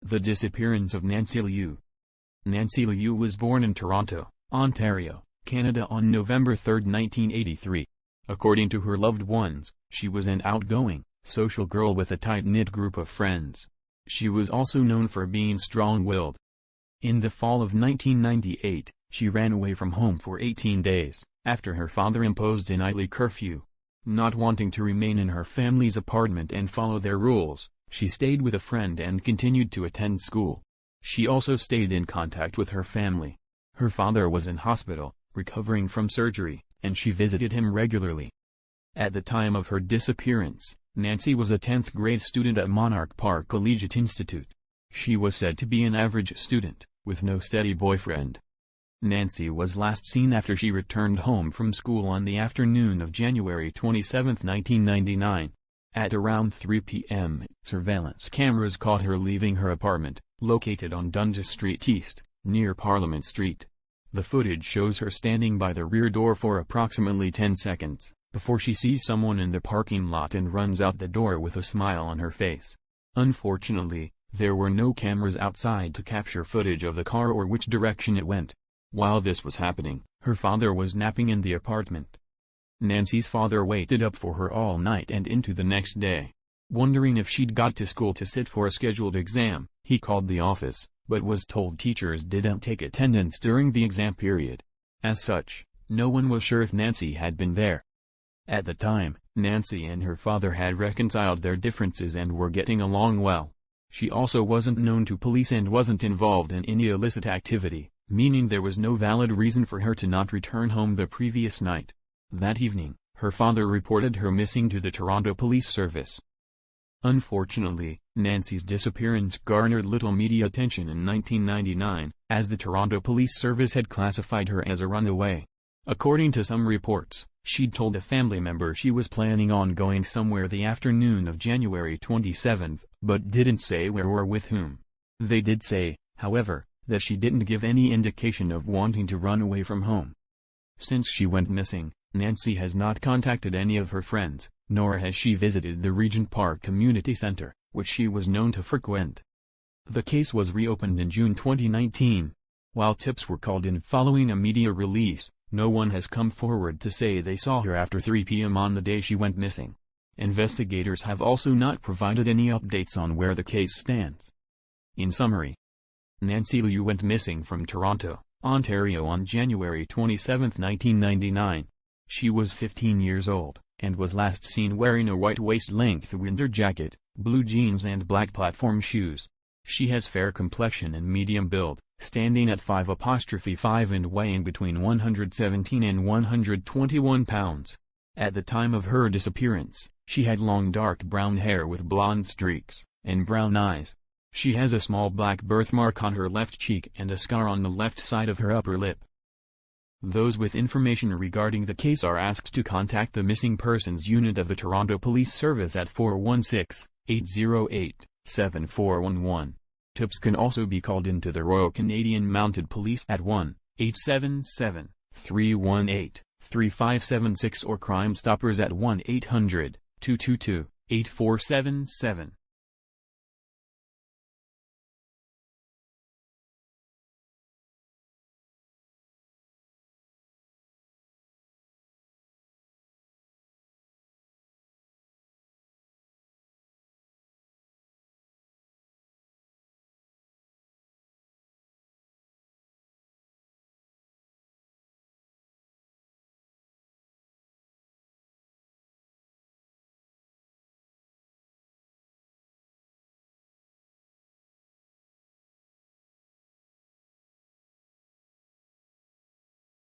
The disappearance of Nancy Liou. Nancy Liou was born in Toronto, Ontario, Canada on November 3, 1983. According to her loved ones, she was an outgoing, social girl with a tight-knit group of friends. She was also known for being strong-willed. In the fall of 1998, she ran away from home for 18 days, after her father imposed a nightly curfew. Not wanting to remain in her family's apartment and follow their rules, she stayed with a friend and continued to attend school. She also stayed in contact with her family. Her father was in hospital, recovering from surgery, and she visited him regularly. At the time of her disappearance, Nancy was a 10th grade student at Monarch Park Collegiate Institute. She was said to be an average student, with no steady boyfriend. Nancy was last seen after she returned home from school on the afternoon of January 27, 1999. At around 3 p.m., surveillance cameras caught her leaving her apartment, located on Dundas Street East, near Parliament Street. The footage shows her standing by the rear door for approximately 10 seconds, before she sees someone in the parking lot and runs out the door with a smile on her face. Unfortunately, there were no cameras outside to capture footage of the car or which direction it went. While this was happening, her father was napping in the apartment. Nancy's father waited up for her all night and into the next day. Wondering if she'd got to school to sit for a scheduled exam, he called the office, but was told teachers didn't take attendance during the exam period. As such, no one was sure if Nancy had been there. At the time, Nancy and her father had reconciled their differences and were getting along well. She also wasn't known to police and wasn't involved in any illicit activity, meaning there was no valid reason for her to not return home the previous night. That evening, her father reported her missing to the Toronto Police Service. Unfortunately, Nancy's disappearance garnered little media attention in 1999, as the Toronto Police Service had classified her as a runaway. According to some reports, she'd told a family member she was planning on going somewhere the afternoon of January 27, but didn't say where or with whom. They did say, however, that she didn't give any indication of wanting to run away from home. Since she went missing, Nancy has not contacted any of her friends, nor has she visited the Regent Park Community Center, which she was known to frequent. The case was reopened in June 2019. While tips were called in following a media release, no one has come forward to say they saw her after 3 p.m. on the day she went missing. Investigators have also not provided any updates on where the case stands. In summary, Nancy Liou went missing from Toronto, Ontario on January 27, 1999. She was 15 years old, and was last seen wearing a white waist-length winter jacket, blue jeans and black platform shoes. She has fair complexion and medium build, standing at 5'5" and weighing between 117 and 121 pounds. At the time of her disappearance, she had long dark brown hair with blonde streaks, and brown eyes. She has a small black birthmark on her left cheek and a scar on the left side of her upper lip. Those with information regarding the case are asked to contact the Missing Persons Unit of the Toronto Police Service at 416-808-7411. Tips can also be called into the Royal Canadian Mounted Police at 1-877-318-3576 or Crime Stoppers at 1-800-222-8477.